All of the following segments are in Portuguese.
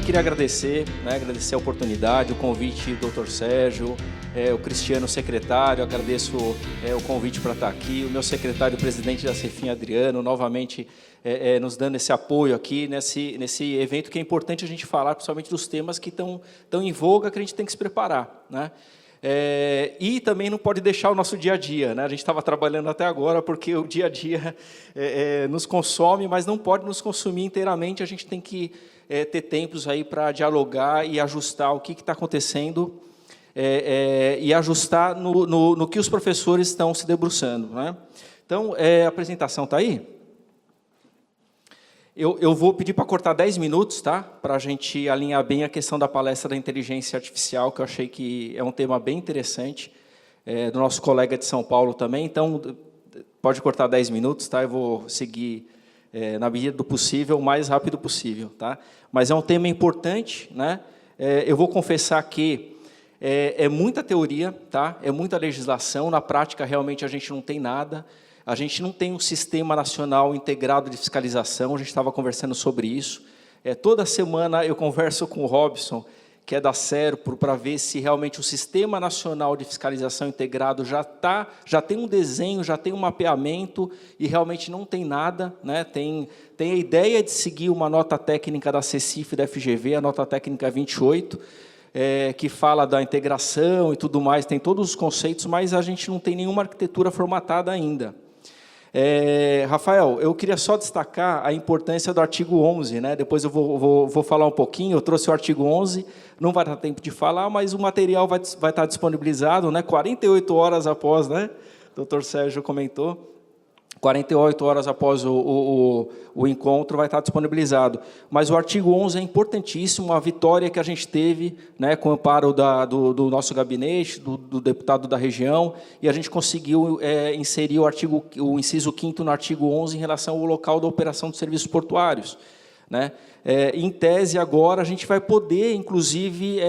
queria agradecer, agradecer a oportunidade, o convite do Dr. Sérgio, o Cristiano, secretário, agradeço o convite para estar aqui, o meu secretário-presidente da Cefim, Adriano, novamente nos dando esse apoio aqui nesse evento que é importante a gente falar, principalmente dos temas que estão em voga, que a gente tem que se preparar, né? E também não pode deixar o nosso dia a dia, né? A gente estava trabalhando até agora porque o dia a dia nos consome, mas não pode nos consumir inteiramente, a gente tem que ter tempos aí para dialogar e ajustar o que está acontecendo e ajustar no que os professores estão se debruçando, né? Então, a apresentação está aí? Eu vou pedir para cortar 10 minutos, tá? Para a gente alinhar bem a questão da palestra da inteligência artificial, que eu achei que é um tema bem interessante, do nosso colega de São Paulo também. Então, pode cortar 10 minutos, tá? Eu vou seguir, na medida do possível, o mais rápido possível, tá? Mas é um tema importante, né? Eu vou confessar que é muita teoria, tá? É muita legislação, na prática, realmente, a gente não tem nada. A gente não tem um sistema nacional integrado de fiscalização, a gente estava conversando sobre isso. Toda semana eu converso com o Robson, que é da Serpro, para ver se realmente o Sistema Nacional de Fiscalização Integrado já tem um desenho, já tem um mapeamento, e realmente não tem nada, né? Tem a ideia de seguir uma nota técnica da CECIF e da FGV, a nota técnica 28, que fala da integração e tudo mais, tem todos os conceitos, mas a gente não tem nenhuma arquitetura formatada ainda. Rafael, eu queria só destacar a importância do artigo 11, né? Depois eu vou falar um pouquinho, eu trouxe o artigo 11, não vai dar tempo de falar, mas o material vai estar disponibilizado, né? 48 horas após, né? O doutor Sérgio comentou, 48 horas após o encontro vai estar disponibilizado. Mas o artigo 11 é importantíssimo, a vitória que a gente teve, né, com o amparo do nosso gabinete, do deputado da região, e a gente conseguiu inserir o inciso 5º no artigo 11 em relação ao local da operação de serviços portuários, né? Em tese, agora, a gente vai poder, inclusive,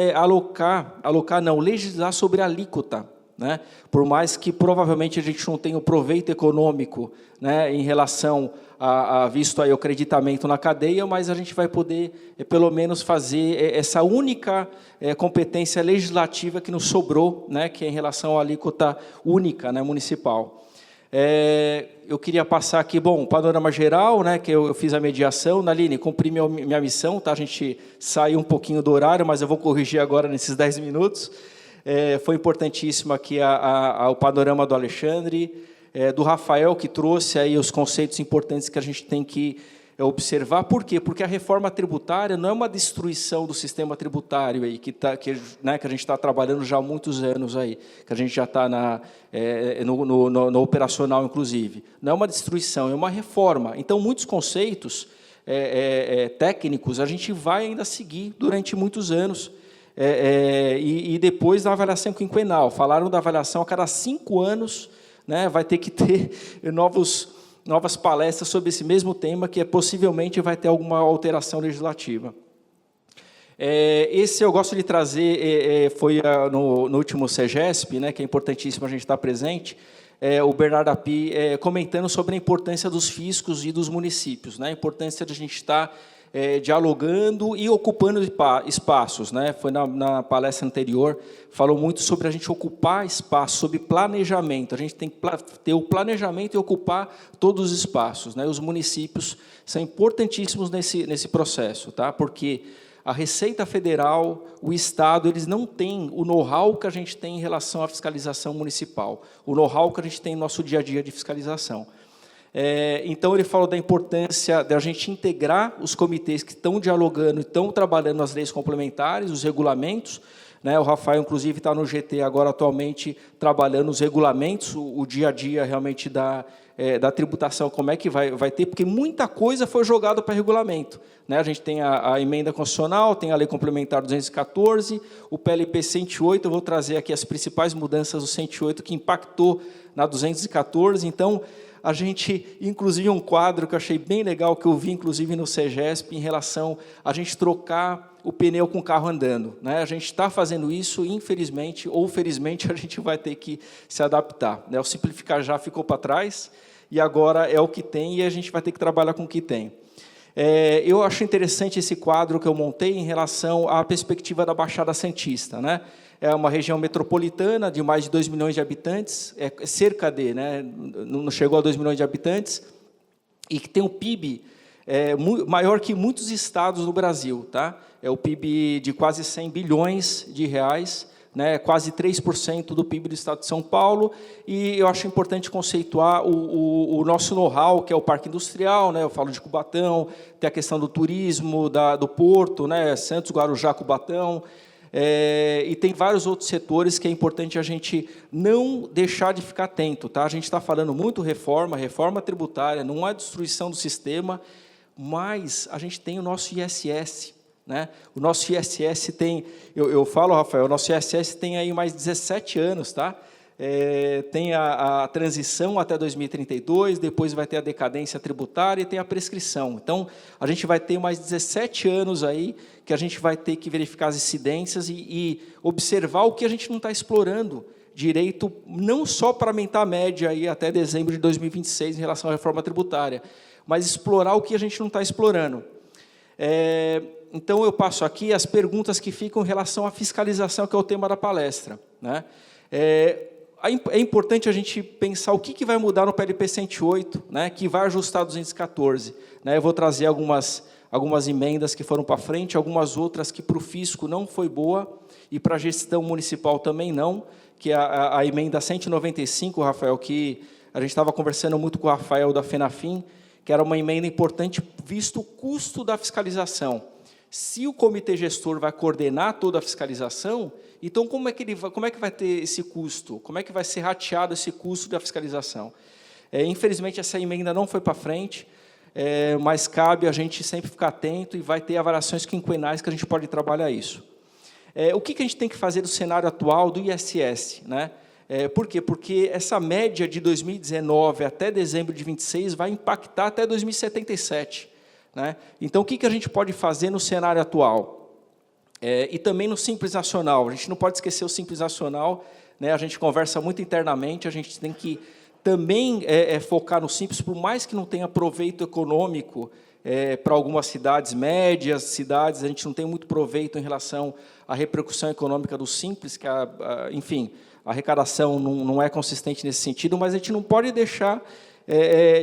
legislar sobre a alíquota, né? Por mais que provavelmente a gente não tenha o proveito econômico, né, em relação a visto aí o creditamento na cadeia, mas a gente vai poder, pelo menos, fazer essa única competência legislativa que nos sobrou, né, que é em relação à alíquota única, né, municipal. Eu queria passar aqui, panorama geral, né, que eu fiz a mediação. Naline, cumpri minha missão, tá? A gente saiu um pouquinho do horário, mas eu vou corrigir agora nesses 10 minutos. Foi importantíssimo aqui o panorama do Alexandre, do Rafael, que trouxe aí os conceitos importantes que a gente tem que observar. Por quê? Porque a reforma tributária não é uma destruição do sistema tributário aí, que a gente está trabalhando já há muitos anos aí, que a gente já está no operacional, inclusive. Não é uma destruição, é uma reforma. Então, muitos conceitos técnicos a gente vai ainda seguir durante muitos anos. E depois da avaliação quinquenal. Falaram da avaliação a cada 5 anos, né, vai ter que ter novas palestras sobre esse mesmo tema, que possivelmente vai ter alguma alteração legislativa. Esse eu gosto de trazer, foi no último CEGESP, né, que é importantíssimo a gente estar presente, o Bernardo Api comentando sobre a importância dos fiscos e dos municípios, né, a importância de a gente estar dialogando e ocupando espaços, né? Foi na palestra anterior, falou muito sobre a gente ocupar espaço, sobre planejamento. A gente tem que ter o planejamento e ocupar todos os espaços, né? Os municípios são importantíssimos nesse processo, tá? Porque a Receita Federal, o Estado, eles não têm o know-how que a gente tem em relação à fiscalização municipal, o know-how que a gente tem no nosso dia a dia de fiscalização. Então, ele falou da importância de a gente integrar os comitês que estão dialogando e estão trabalhando nas leis complementares, os regulamentos, né? O Rafael, inclusive, está no GT agora, atualmente, trabalhando os regulamentos, o dia a dia, realmente, da tributação, como é que vai ter, porque muita coisa foi jogada para regulamento, né? A gente tem a emenda constitucional, tem a Lei Complementar 214, o PLP 108, eu vou trazer aqui as principais mudanças do 108, que impactou na 214, então, a gente, inclusive, um quadro que eu achei bem legal, que eu vi, inclusive, no CEGESP, em relação a gente trocar o pneu com o carro andando, né? A gente está fazendo isso, infelizmente, ou felizmente, a gente vai ter que se adaptar, né? O simplificar já ficou para trás, e agora é o que tem, e a gente vai ter que trabalhar com o que tem. Eu acho interessante esse quadro que eu montei em relação à perspectiva da Baixada Santista, né? É uma região metropolitana de mais de 2 milhões de habitantes, cerca de, né, não chegou a 2 milhões de habitantes, e que tem um PIB maior que muitos estados do Brasil. Tá? É o PIB de quase 100 bilhões de reais, né, quase 3% do PIB do estado de São Paulo, e eu acho importante conceituar o nosso know-how, que é o parque industrial, né, eu falo de Cubatão, tem a questão do turismo, do porto, né, Santos, Guarujá, Cubatão, e tem vários outros setores que é importante a gente não deixar de ficar atento. Tá? A gente está falando muito reforma tributária, não há destruição do sistema, mas a gente tem o nosso ISS. Né? O nosso ISS tem, eu falo, Rafael, o nosso ISS tem aí mais 17 anos, tá? Tem a transição até 2032, depois vai ter a decadência tributária e tem a prescrição. Então, a gente vai ter mais 17 anos aí que a gente vai ter que verificar as incidências e observar o que a gente não está explorando direito, não só para aumentar a média aí até dezembro de 2026 em relação à reforma tributária, mas explorar o que a gente não está explorando. Então, eu passo aqui as perguntas que ficam em relação à fiscalização, que é o tema da palestra. Né? É importante a gente pensar o que vai mudar no PLP 108, né, que vai ajustar 214. Né? Eu vou trazer algumas emendas que foram para frente, algumas outras que para o fisco não foi boa, e para a gestão municipal também não, que é a emenda 195, Rafael, que a gente estava conversando muito com o Rafael da FENAFIM, que era uma emenda importante, visto o custo da fiscalização. Se o comitê gestor vai coordenar toda a fiscalização, então como é que vai ter esse custo? Como é que vai ser rateado esse custo da fiscalização? Infelizmente, essa emenda não foi para frente, mas cabe a gente sempre ficar atento e vai ter avaliações quinquenais que a gente pode trabalhar isso. O que a gente tem que fazer do cenário atual do ISS? Né? Por quê? Porque essa média de 2019 até dezembro de 26 vai impactar até 2077. Né? Então, o que a gente pode fazer no cenário atual? E também no Simples Nacional. A gente não pode esquecer o Simples Nacional, né? A gente conversa muito internamente, a gente tem que também focar no Simples, por mais que não tenha proveito econômico para algumas cidades, médias cidades, a gente não tem muito proveito em relação à repercussão econômica do Simples, que, enfim, a arrecadação não é consistente nesse sentido, mas a gente não pode deixar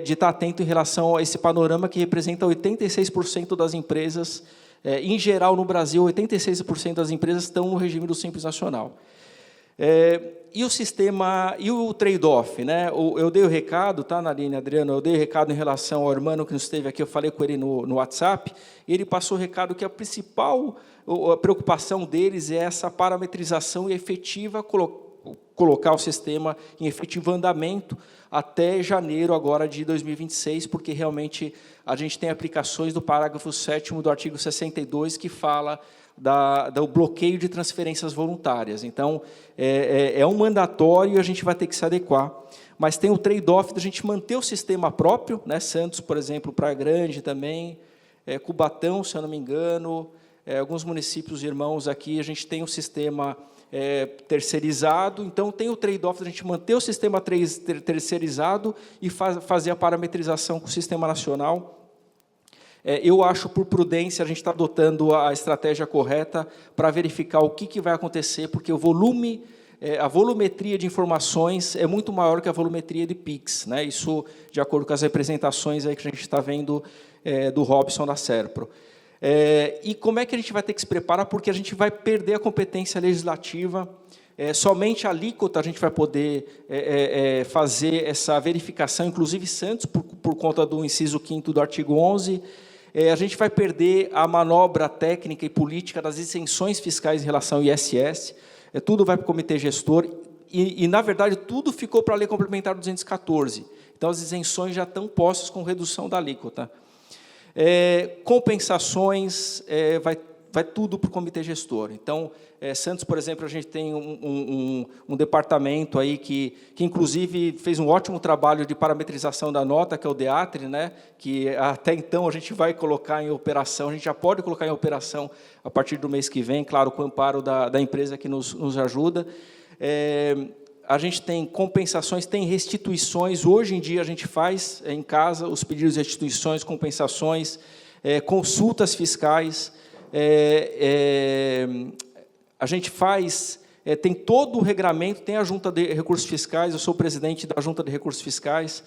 de estar atento em relação a esse panorama que representa 86% das empresas, em geral, no Brasil, 86% das empresas estão no regime do Simples Nacional. E o sistema, e o trade-off? Né? Eu dei o recado, tá, Narine, Adriano, eu dei o recado em relação ao Hermano que nos esteve aqui, eu falei com ele no WhatsApp, e ele passou o recado que a principal preocupação deles é essa parametrização e efetiva colocar o sistema em efetivo andamento até janeiro agora de 2026, porque realmente a gente tem aplicações do parágrafo 7º do artigo 62 que fala do bloqueio de transferências voluntárias. Então, é um mandatório e a gente vai ter que se adequar. Mas tem o trade-off da gente manter o sistema próprio, né? Santos, por exemplo, Praia Grande também, Cubatão, se eu não me engano, alguns municípios irmãos aqui, a gente tem um sistema terceirizado, então tem o trade-off da gente manter o sistema terceirizado e fazer a parametrização com o sistema nacional. Eu acho, por prudência, a gente está adotando a estratégia correta para verificar o que vai acontecer, porque o volume, a volumetria de informações é muito maior que a volumetria de PIX, né? Isso de acordo com as representações aí que a gente está vendo do Robson da Serpro. E como é que a gente vai ter que se preparar? Porque a gente vai perder a competência legislativa, somente a alíquota a gente vai poder fazer essa verificação, inclusive Santos, por conta do inciso 5º do artigo 11, a gente vai perder a manobra técnica e política das isenções fiscais em relação ao ISS, tudo vai para o comitê gestor, e, na verdade, tudo ficou para a Lei Complementar 214, então as isenções já estão postas com redução da alíquota. Compensações, vai tudo para o comitê gestor. Então, Santos, por exemplo, a gente tem um departamento aí que, inclusive, fez um ótimo trabalho de parametrização da nota, que é o DEATRE, né, que até então a gente vai colocar em operação, a gente já pode colocar em operação a partir do mês que vem, claro, com o amparo da empresa que nos ajuda. A gente tem compensações, tem restituições. Hoje em dia a gente faz em casa os pedidos de restituições, compensações, consultas fiscais, a gente faz, tem todo o regramento, tem a Junta de Recursos Fiscais, eu sou o presidente da Junta de Recursos Fiscais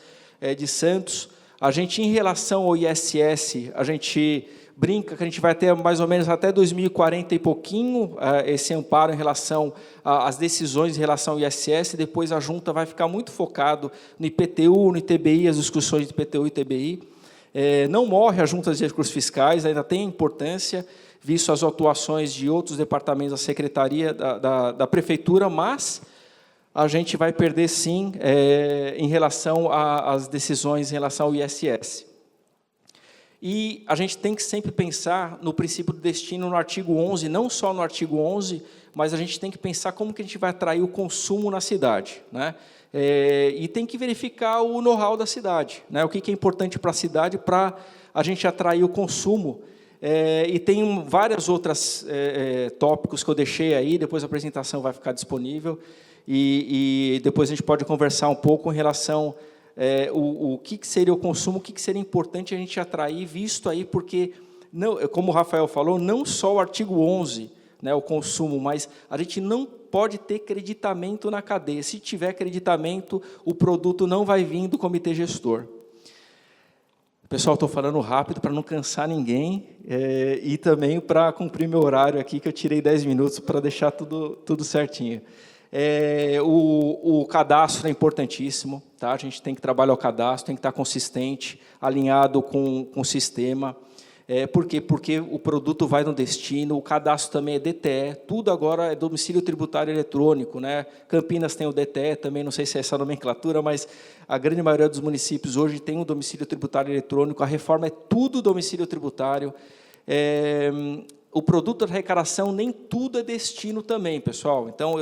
de Santos. A gente, em relação ao ISS, a gente brinca que a gente vai ter mais ou menos até 2040 e pouquinho esse amparo em relação às decisões em relação ao ISS, depois a Junta vai ficar muito focado no IPTU, no ITBI, as discussões de IPTU e ITBI. Não morre a Junta de Recursos Fiscais, ainda tem importância, visto as atuações de outros departamentos da Secretaria, da Prefeitura, mas a gente vai perder, sim, em relação às decisões em relação ao ISS. E a gente tem que sempre pensar no princípio do destino no artigo 11, não só no artigo 11, mas a gente tem que pensar como que a gente vai atrair o consumo na cidade, né? E tem que verificar o know-how da cidade, né? O que é importante para a cidade para a gente atrair o consumo. E tem várias outras tópicos que eu deixei aí, depois a apresentação vai ficar disponível, e depois a gente pode conversar um pouco em relação o que seria o consumo, o que seria importante a gente atrair, visto aí, porque, não, como o Rafael falou, não só o artigo 11, né, o consumo, mas a gente não pode ter creditamento na cadeia. Se tiver creditamento, o produto não vai vir do comitê gestor. Pessoal, estou falando rápido para não cansar ninguém e também para cumprir meu horário aqui, que eu tirei 10 minutos para deixar tudo certinho. O cadastro é importantíssimo, tá? A gente tem que trabalhar o cadastro, tem que estar consistente, alinhado com o sistema. Por quê? Porque o produto vai no destino, o cadastro também é DTE, tudo agora é domicílio tributário eletrônico, né? Campinas tem o DTE, também não sei se é essa nomenclatura, mas a grande maioria dos municípios hoje tem um domicílio tributário eletrônico, a reforma é tudo domicílio tributário. O produto da arrecadação, nem tudo é destino também, pessoal. Então,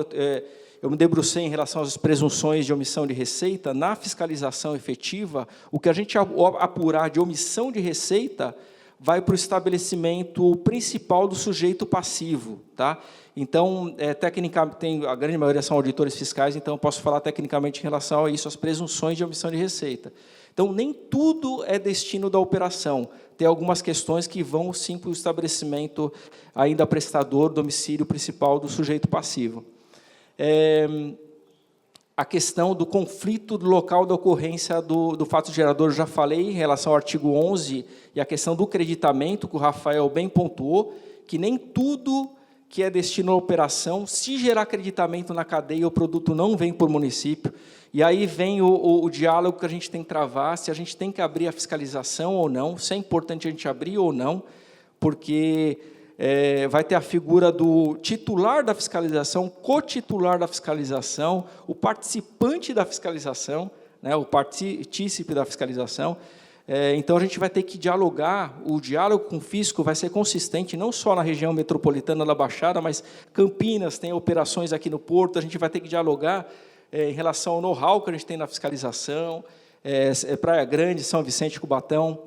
eu me debrucei em relação às presunções de omissão de receita. Na fiscalização efetiva, o que a gente apurar de omissão de receita vai para o estabelecimento principal do sujeito passivo, tá? Então, tecnicamente, a grande maioria são auditores fiscais, então eu posso falar tecnicamente em relação a isso, as presunções de omissão de receita. Então, nem tudo é destino da operação. Tem algumas questões que vão, sim, para o estabelecimento ainda prestador, domicílio principal do sujeito passivo. A questão do conflito do local da ocorrência do fato gerador, eu já falei em relação ao artigo 11, e a questão do creditamento, que o Rafael bem pontuou, que nem tudo que é destino à operação, se gerar creditamento na cadeia, o produto não vem por município. E aí vem o diálogo que a gente tem que travar, se a gente tem que abrir a fiscalização ou não, se é importante a gente abrir ou não, porque vai ter a figura do titular da fiscalização, cotitular da fiscalização, o participante da fiscalização, né, o partícipe da fiscalização. Então, a gente vai ter que dialogar, o diálogo com o fisco vai ser consistente, não só na região metropolitana da Baixada, mas Campinas tem operações aqui no Porto, a gente vai ter que dialogar em relação ao know-how que a gente tem na fiscalização, Praia Grande, São Vicente e Cubatão.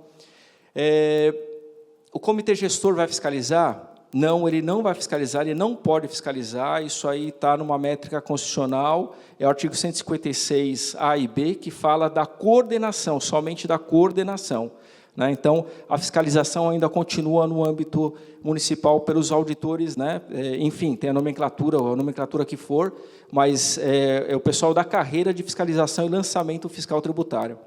O comitê gestor vai fiscalizar? Não, ele não vai fiscalizar, ele não pode fiscalizar, isso aí está numa métrica constitucional, é o artigo 156A e B, que fala da coordenação, somente da coordenação, né? Então, a fiscalização ainda continua no âmbito municipal pelos auditores, né? Enfim, tem a nomenclatura que for, mas é o pessoal da carreira de fiscalização e lançamento fiscal tributário.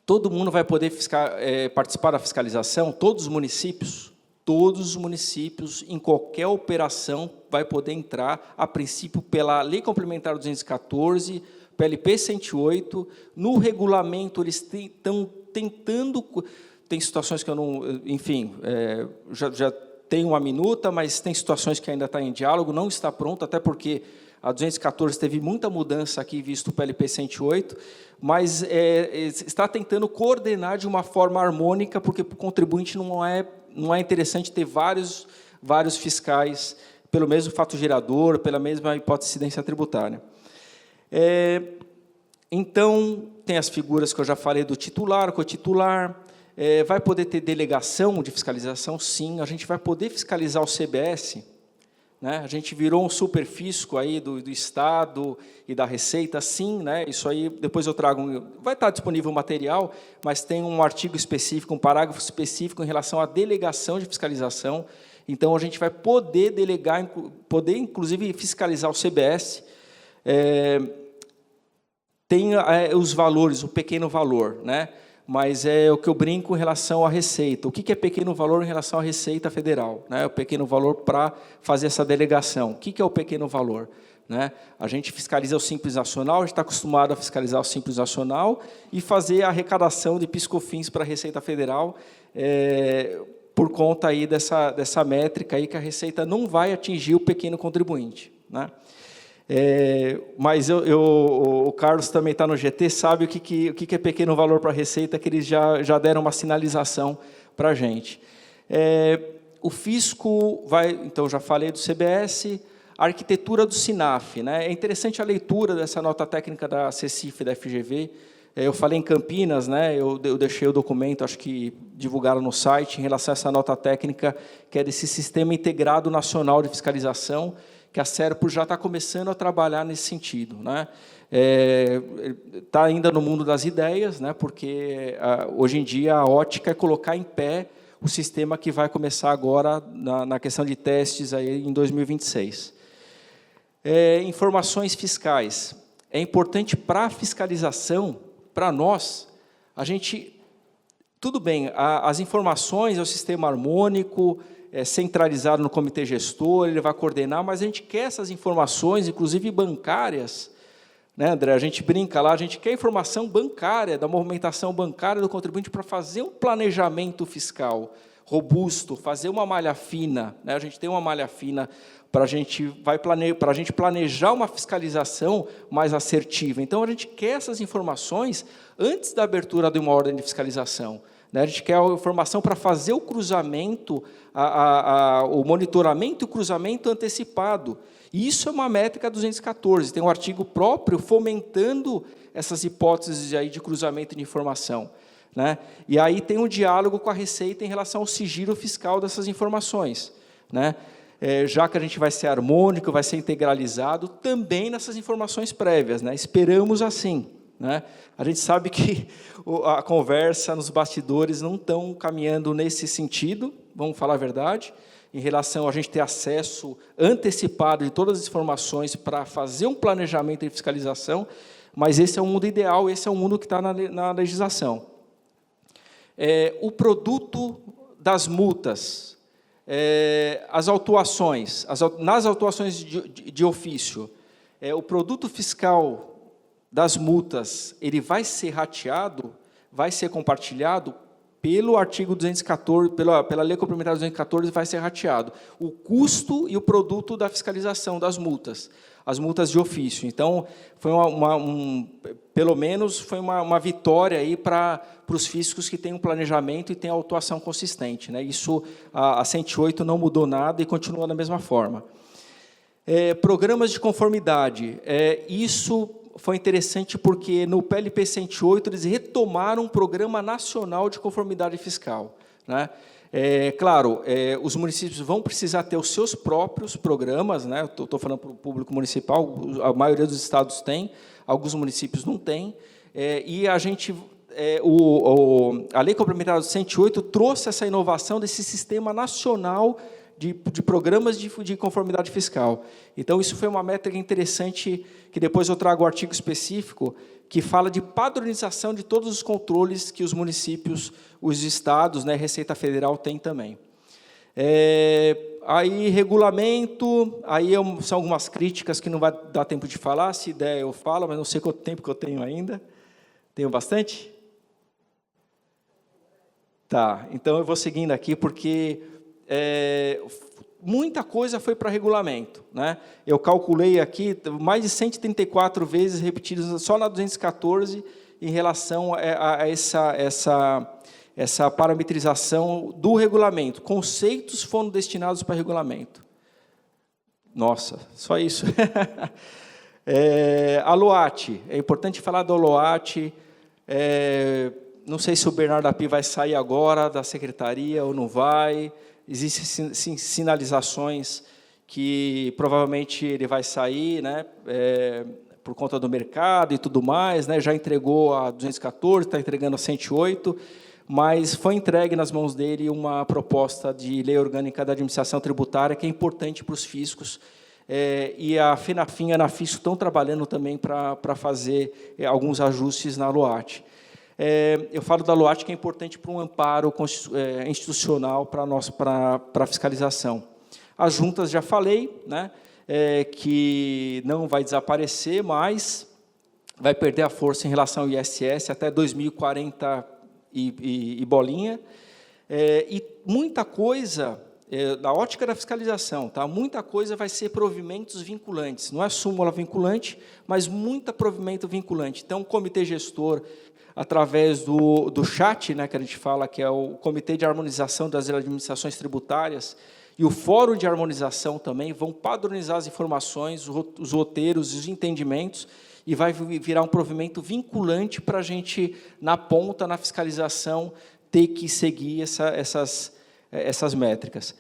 Todo mundo vai poder participar da fiscalização, todos os municípios, em qualquer operação, vai poder entrar, a princípio, pela Lei Complementar 214, PLP 108, no regulamento, eles estão tentando, tem situações que eu não, enfim, já tem uma minuta, mas tem situações que ainda está em diálogo, não está pronto, até porque a 214 teve muita mudança aqui, visto o PLP 108, mas está tentando coordenar de uma forma harmônica, porque para o contribuinte não é interessante ter vários fiscais pelo mesmo fato gerador, pela mesma hipótese de incidência tributária. Então, tem as figuras que eu já falei do titular, cotitular, vai poder ter delegação de fiscalização? Sim, a gente vai poder fiscalizar o CBS, né? A gente virou um superfisco aí do Estado e da Receita, sim, né? Isso aí, depois eu trago, vai estar disponível o material, mas tem um artigo específico, um parágrafo específico em relação à delegação de fiscalização. Então, a gente vai poder delegar, poder, inclusive, fiscalizar o CBS. Tem os valores, o pequeno valor, né? Mas é o que eu brinco em relação à Receita. O que é pequeno valor em relação à Receita Federal? Né? O pequeno valor para fazer essa delegação. O que é o pequeno valor? Né? A gente fiscaliza o Simples Nacional, a gente está acostumado a fiscalizar o Simples Nacional e fazer a arrecadação de PIS/COFINS para a Receita Federal, por conta aí dessa métrica aí que a Receita não vai atingir o pequeno contribuinte, né? Mas o Carlos também está no GT, sabe o que é pequeno valor para a Receita, que eles já deram uma sinalização para a gente. O fisco vai, então, já falei do CBS, a arquitetura do SINAF, né? É interessante a leitura dessa nota técnica da CECIF e da FGV. Eu falei em Campinas, né? Eu deixei o documento, acho que divulgaram no site, em relação a essa nota técnica, que é desse Sistema Integrado Nacional de Fiscalização, que a Serpro já está começando a trabalhar nesse sentido, né? Está ainda no mundo das ideias, né? Porque hoje em dia a ótica é colocar em pé o sistema que vai começar agora na questão de testes aí em 2026. Informações fiscais. É importante para a fiscalização, para nós, a gente... Tudo bem, as informações é o sistema harmônico, centralizado no comitê gestor, ele vai coordenar, mas a gente quer essas informações, inclusive bancárias, né, André? A gente brinca lá, a gente quer informação bancária, da movimentação bancária do contribuinte para fazer um planejamento fiscal robusto, fazer uma malha fina, né? A gente tem uma malha fina para a gente planejar uma fiscalização mais assertiva. Então, a gente quer essas informações antes da abertura de uma ordem de fiscalização. A gente quer a informação para fazer o cruzamento, o monitoramento e o cruzamento antecipado. E isso é uma métrica 214, tem um artigo próprio fomentando essas hipóteses aí de cruzamento de informação, né? E aí tem um diálogo com a Receita em relação ao sigilo fiscal dessas informações, né? Já que a gente vai ser harmônico, vai ser integralizado, também nessas informações prévias, né? Esperamos assim, né? A gente sabe que a conversa nos bastidores não estão caminhando nesse sentido, vamos falar a verdade, em relação a gente ter acesso antecipado de todas as informações para fazer um planejamento de fiscalização, mas esse é o mundo ideal, esse é o mundo que está na legislação. O produto das multas, as autuações, nas autuações de ofício, o produto fiscal das multas, ele vai ser rateado, vai ser compartilhado pelo artigo 214, pela Lei Complementar 214, vai ser rateado o custo e o produto da fiscalização das multas, as multas de ofício. Então, foi pelo menos foi uma vitória aí para os fiscos que têm um planejamento e têm autuação consistente, né? Isso, a 108 não mudou nada e continua da mesma forma. Programas de conformidade, isso foi interessante porque no PLP 108 eles retomaram um programa nacional de conformidade fiscal, né? Claro, os municípios vão precisar ter os seus próprios programas, né? Estou falando para o público municipal, a maioria dos estados tem, alguns municípios não têm, e a gente, a Lei Complementar 108 trouxe essa inovação desse sistema nacional de programas de conformidade fiscal. Então, isso foi uma métrica interessante, que depois eu trago um artigo específico, que fala de padronização de todos os controles que os municípios, os estados, né, Receita Federal tem também. Aí, regulamento, aí são algumas críticas que não vai dar tempo de falar, se der eu falo, mas não sei quanto tempo que eu tenho ainda. Tenho bastante? Tá, então eu vou seguindo aqui, porque muita coisa foi para regulamento, né? Eu calculei aqui mais de 134 vezes repetidas só na 214 em relação a essa parametrização do regulamento. Conceitos foram destinados para regulamento. Nossa, só isso. A LOAT, é importante falar da LOAT. Não sei se o Bernardo Api vai sair agora da secretaria ou não vai. Existem sinalizações que provavelmente ele vai sair, né, por conta do mercado e tudo mais, né, já entregou a 214, está entregando a 108, mas foi entregue nas mãos dele uma proposta de lei orgânica da administração tributária que é importante para os fiscos, e a FENAFIN e a ANAFISCO estão trabalhando também para fazer alguns ajustes na LOAT. Eu falo da LOAT que é importante para um amparo institucional para a fiscalização. As juntas, já falei, né, que não vai desaparecer, mas vai perder a força em relação ao ISS até 2040 e bolinha. E muita coisa, na ótica da fiscalização, tá? Muita coisa vai ser provimentos vinculantes. Não é súmula vinculante, mas muita provimento vinculante. Então, o comitê gestor, através do chat, né, que a gente fala, que é o Comitê de Harmonização das Administrações Tributárias, e o Fórum de Harmonização também, vão padronizar as informações, os roteiros, os entendimentos, e vai virar um provimento vinculante para a gente, na ponta, na fiscalização, ter que seguir essas métricas.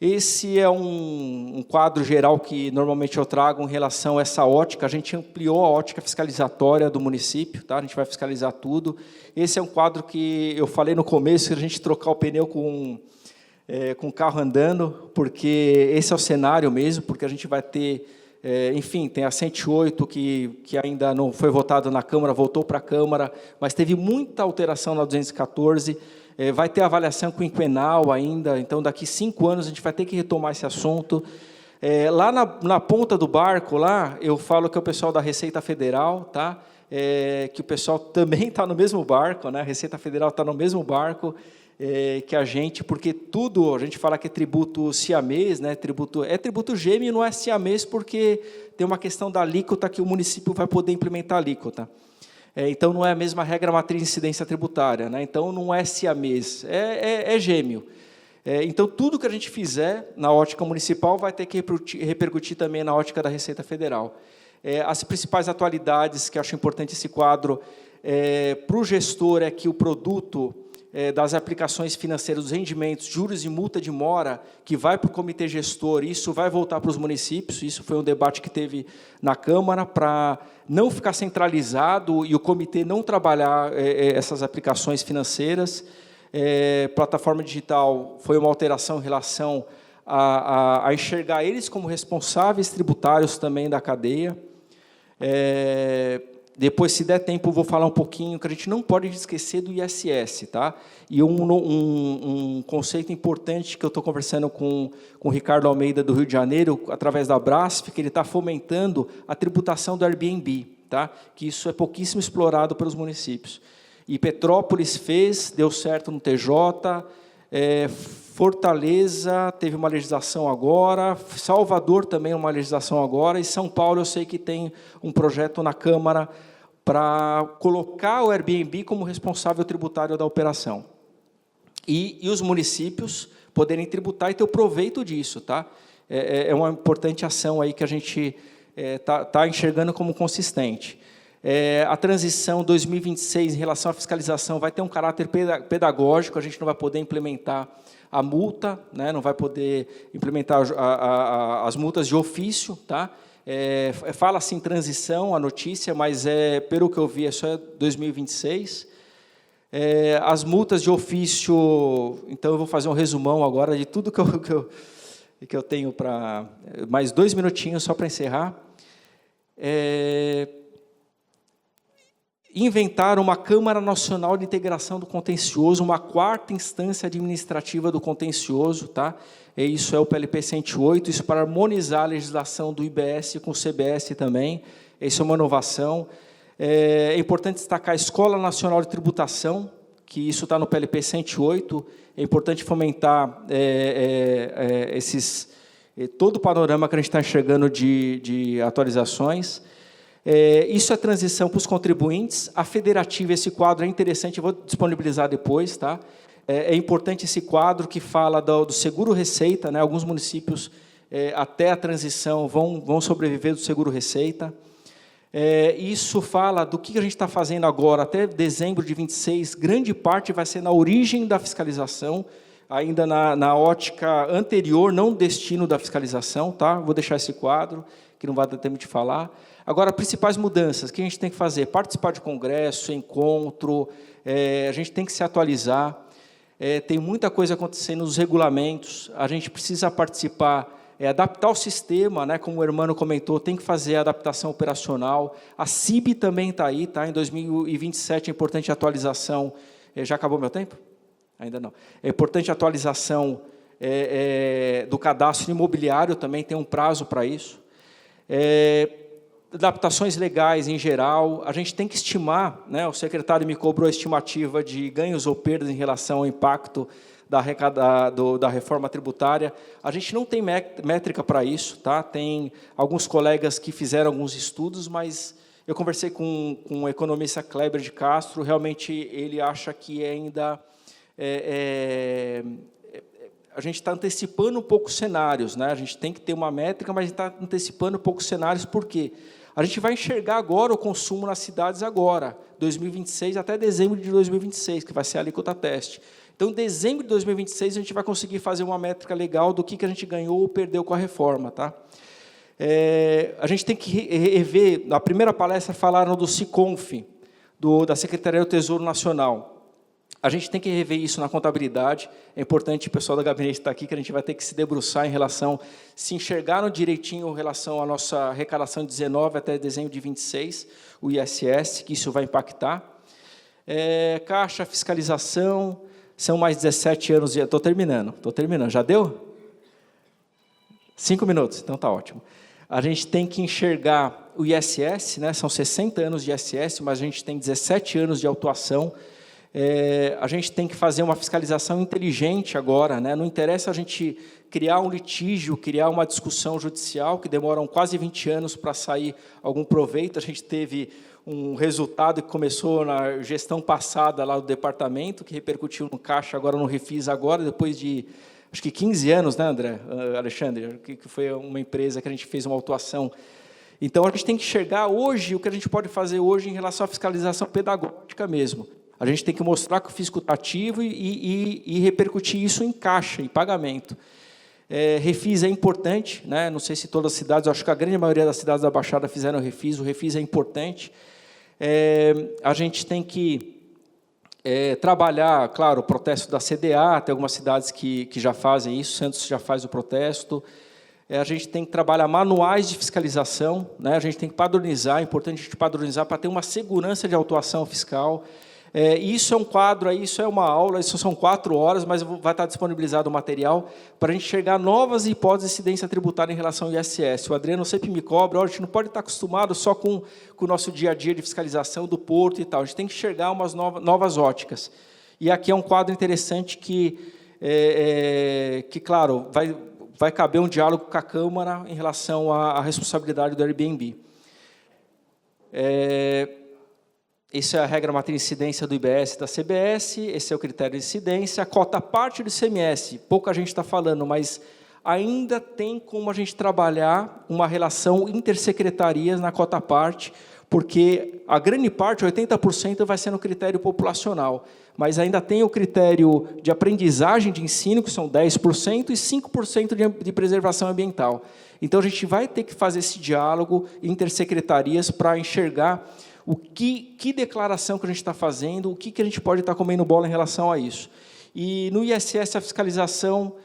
Esse é um quadro geral que normalmente eu trago em relação a essa ótica. A gente ampliou a ótica fiscalizatória do município, tá? A gente vai fiscalizar tudo. Esse é um quadro que eu falei no começo, que a gente trocar o pneu com o carro andando, porque esse é o cenário mesmo, porque a gente vai ter, enfim, tem a 108 que ainda não foi votado na Câmara, voltou para a Câmara, mas teve muita alteração na 214, vai ter avaliação quinquenal ainda, então daqui 5 anos a gente vai ter que retomar esse assunto. Lá na ponta do barco, lá, eu falo que é o pessoal da Receita Federal, tá? Que o pessoal também está no mesmo barco, né? A Receita Federal está no mesmo barco que a gente, porque tudo, a gente fala que é tributo siamês, né? Tributo gêmeo, não é siamês, porque tem uma questão da alíquota que o município vai poder implementar a alíquota. Então, não é a mesma regra matriz de incidência tributária, né? Então, não é siamês, é gêmeo. Então, tudo que a gente fizer na ótica municipal vai ter que repercutir também na ótica da Receita Federal. As principais atualidades que eu acho importante esse quadro para o gestor é que o produto das aplicações financeiras, dos rendimentos, juros e multa de mora, que vai para o comitê gestor, isso vai voltar para os municípios, isso foi um debate que teve na Câmara, para não ficar centralizado e o comitê não trabalhar essas aplicações financeiras. Plataforma digital foi uma alteração em relação a enxergar eles como responsáveis tributários também da cadeia. Depois, se der tempo, eu vou falar um pouquinho, que a gente não pode esquecer do ISS, tá? E um conceito importante que eu estou conversando com o Ricardo Almeida, do Rio de Janeiro, através da Brasf, que ele está fomentando a tributação do Airbnb, tá? Que isso é pouquíssimo explorado pelos municípios. E Petrópolis fez, deu certo no TJ, Fortaleza teve uma legislação agora, Salvador também uma legislação agora, e São Paulo eu sei que tem um projeto na Câmara para colocar o Airbnb como responsável tributário da operação. E os municípios poderem tributar e ter o proveito disso, tá? É uma importante ação aí que a gente tá enxergando como consistente. A transição 2026 em relação à fiscalização vai ter um caráter pedagógico, a gente não vai poder implementar a multa, né, não vai poder implementar as multas de ofício, tá? Fala-se em transição, a notícia, mas, pelo que eu vi, é só 2026. As multas de ofício, então, eu vou fazer um resumão agora de tudo que eu tenho para... Mais 2 minutinhos só para encerrar. Inventar uma Câmara Nacional de Integração do Contencioso, uma 4ª instância administrativa do contencioso, tá? Isso é o PLP 108, isso para harmonizar a legislação do IBS com o CBS também, isso é uma inovação. É importante destacar a Escola Nacional de Tributação, que isso está no PLP 108, é importante fomentar todo o panorama que a gente está enxergando de atualizações. Isso é transição para os contribuintes. A federativa, esse quadro é interessante, eu vou disponibilizar depois, tá? É importante esse quadro que fala do seguro-receita, né? Alguns municípios, até a transição, vão sobreviver do seguro-receita. Isso fala do que a gente está fazendo agora, até dezembro de 26, grande parte vai ser na origem da fiscalização, ainda na ótica anterior, não destino da fiscalização, tá? Vou deixar esse quadro, que não vai dar tempo de falar. Agora, principais mudanças, que a gente tem que fazer? Participar de congresso, encontro, a gente tem que se atualizar, tem muita coisa acontecendo nos regulamentos, a gente precisa participar, adaptar o sistema, né, como o Hermano comentou, tem que fazer a adaptação operacional, a CIB também está aí, tá? Em 2027 é importante a atualização, já acabou meu tempo? Ainda não. É importante a atualização do cadastro imobiliário, também tem um prazo para isso. Adaptações legais em geral, a gente tem que estimar, né, o secretário me cobrou a estimativa de ganhos ou perdas em relação ao impacto da reforma tributária. A gente não tem métrica para isso, tá? Tem alguns colegas que fizeram alguns estudos, mas eu conversei com o economista Kleber de Castro, realmente ele acha que ainda a gente está antecipando um pouco os cenários, né? A gente tem que ter uma métrica, mas a gente está antecipando um pouco os cenários, por quê? A gente vai enxergar agora o consumo nas cidades agora, 2026 até dezembro de 2026, que vai ser a alíquota teste. Então, em dezembro de 2026, a gente vai conseguir fazer uma métrica legal do que a gente ganhou ou perdeu com a reforma. Tá? A gente tem que rever, na primeira palestra falaram do SICONF, da Secretaria do Tesouro Nacional. A gente tem que rever isso na contabilidade, é importante o pessoal da gabinete estar aqui, que a gente vai ter que se debruçar em relação, se enxergaram direitinho em relação à nossa arrecadação de 19 até dezembro de 26, o ISS, que isso vai impactar. Caixa, fiscalização, são mais 17 anos, estou terminando, já deu? 5 minutos, então está ótimo. A gente tem que enxergar o ISS, né, são 60 anos de ISS, mas a gente tem 17 anos de autuação. A gente tem que fazer uma fiscalização inteligente agora, né? Não interessa a gente criar um litígio, criar uma discussão judicial, que demoram quase 20 anos para sair algum proveito. A gente teve um resultado que começou na gestão passada lá do departamento, que repercutiu no caixa, agora no Refis, agora, depois de, acho que 15 anos, né, André, Alexandre, que foi uma empresa que a gente fez uma autuação. Então, a gente tem que enxergar hoje o que a gente pode fazer hoje em relação à fiscalização pedagógica mesmo. A gente tem que mostrar que o fisco está ativo e repercutir isso em caixa, em pagamento. Refis é importante, né? Não sei se todas as cidades, acho que a grande maioria das cidades da Baixada fizeram refis, o refis é importante. A gente tem que trabalhar, claro, o protesto da CDA, tem algumas cidades que já fazem isso, Santos já faz o protesto. A gente tem que trabalhar manuais de fiscalização, né? A gente tem que padronizar, é importante a gente padronizar para ter uma segurança de autuação fiscal. Isso é um quadro, isso é uma aula, isso são 4 horas, mas vai estar disponibilizado o material para a gente enxergar novas hipóteses de incidência tributária em relação ao ISS. O Adriano sempre me cobra, a gente não pode estar acostumado só com o nosso dia a dia de fiscalização do porto e tal, a gente tem que enxergar umas novas óticas. E aqui é um quadro interessante que claro, vai caber um diálogo com a Câmara em relação à responsabilidade do Airbnb. Essa é a regra matriz de incidência do IBS e da CBS, esse é o critério de incidência, a cota parte do ICMS, pouca gente está falando, mas ainda tem como a gente trabalhar uma relação intersecretarias na cota parte, porque a grande parte, 80%, vai ser no critério populacional, mas ainda tem o critério de aprendizagem de ensino, que são 10%, e 5% de preservação ambiental. Então, a gente vai ter que fazer esse diálogo intersecretarias para enxergar que declaração que a gente está fazendo, o que a gente pode estar comendo bola em relação a isso. E no ISS, a fiscalização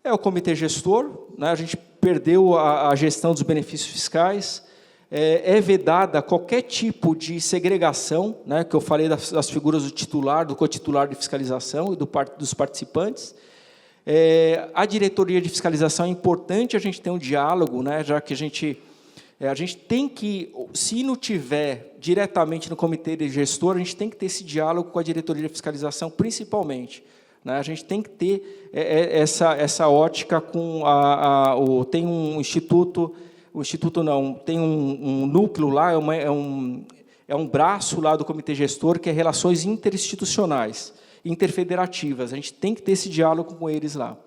é o comitê gestor, né? A gente perdeu a gestão dos benefícios fiscais, é vedada qualquer tipo de segregação, né? Que eu falei das figuras do titular, do cotitular de fiscalização e dos participantes. A diretoria de fiscalização é importante a gente ter um diálogo, né? Já que a gente tem que, se não tiver diretamente no comitê de gestor, a gente tem que ter esse diálogo com a diretoria de fiscalização, principalmente. Né? A gente tem que ter essa ótica com tem um instituto, tem um núcleo lá, é um braço lá do comitê gestor, que é relações interinstitucionais, interfederativas. A gente tem que ter esse diálogo com eles lá.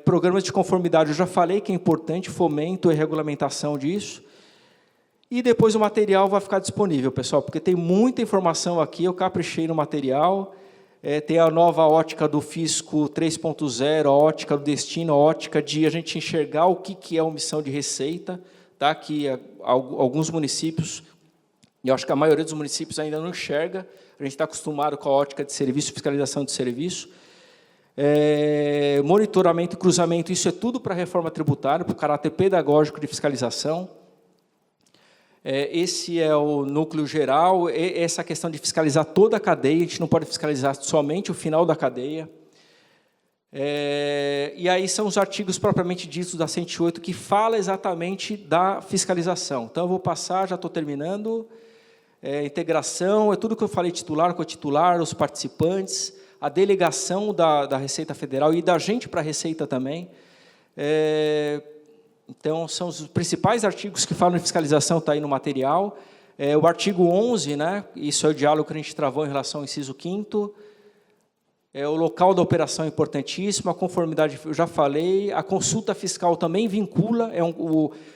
Programas de conformidade, eu já falei que é importante, fomento e regulamentação disso. E depois o material vai ficar disponível, pessoal, porque tem muita informação aqui, eu caprichei no material. Tem a nova ótica do fisco 3.0, a ótica do destino, a ótica de a gente enxergar o que é omissão de receita, tá? Que alguns municípios, e eu acho que a maioria dos municípios ainda não enxerga, a gente está acostumado com a ótica de serviço, fiscalização de serviço. Monitoramento e cruzamento, isso é tudo para a reforma tributária, para o caráter pedagógico de fiscalização. Esse é o núcleo geral, essa questão de fiscalizar toda a cadeia, a gente não pode fiscalizar somente o final da cadeia. E aí são os artigos propriamente ditos da 108, que fala exatamente da fiscalização. Então, eu vou passar, já estou terminando. Integração, é tudo que eu falei, titular, cotitular, os participantes, a delegação da Receita Federal e da gente para a Receita também. Então, são os principais artigos que falam de fiscalização, está aí no material. O artigo 11, né, isso é o diálogo que a gente travou em relação ao inciso 5º. O local da operação é importantíssimo, a conformidade, eu já falei, a consulta fiscal também vincula,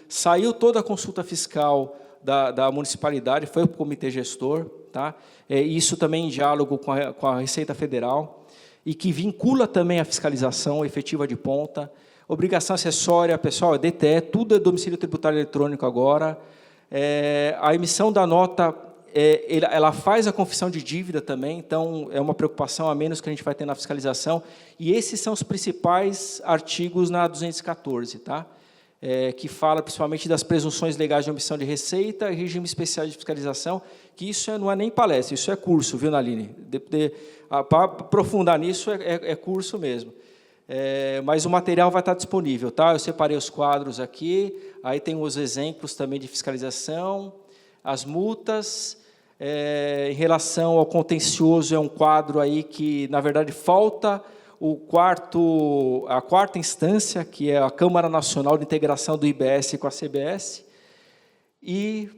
saiu toda a consulta fiscal da municipalidade, foi para o comitê gestor, tá? Isso também em diálogo com a Receita Federal, e que vincula também a fiscalização efetiva de ponta, obrigação acessória, pessoal, DTE, tudo é domicílio tributário eletrônico agora, a emissão da nota, ela faz a confissão de dívida também, então é uma preocupação a menos que a gente vai ter na fiscalização, e esses são os principais artigos na 214, tá? Que fala principalmente das presunções legais de omissão de receita e regime especial de fiscalização, que isso não é nem palestra, isso é curso, viu, Naline? Para aprofundar nisso, é curso mesmo. Mas o material vai estar disponível, tá? Eu separei os quadros aqui, aí tem os exemplos também de fiscalização, as multas, em relação ao contencioso, é um quadro aí que, na verdade, falta a quarta instância, que é a Câmara Nacional de Integração do IBS com a CBS, e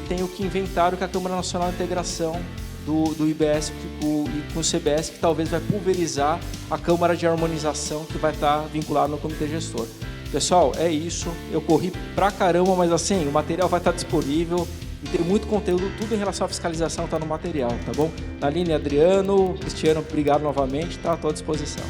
tem o que inventário, que é a Câmara Nacional de Integração do IBS com o CBS, que talvez vai pulverizar a Câmara de Harmonização, que vai estar vinculada no Comitê Gestor. Pessoal, é isso. Eu corri pra caramba, mas assim, o material vai estar disponível e tem muito conteúdo, tudo em relação à fiscalização está no material, tá bom? Naline, Adriano, Cristiano, obrigado novamente, tá? Estou à disposição.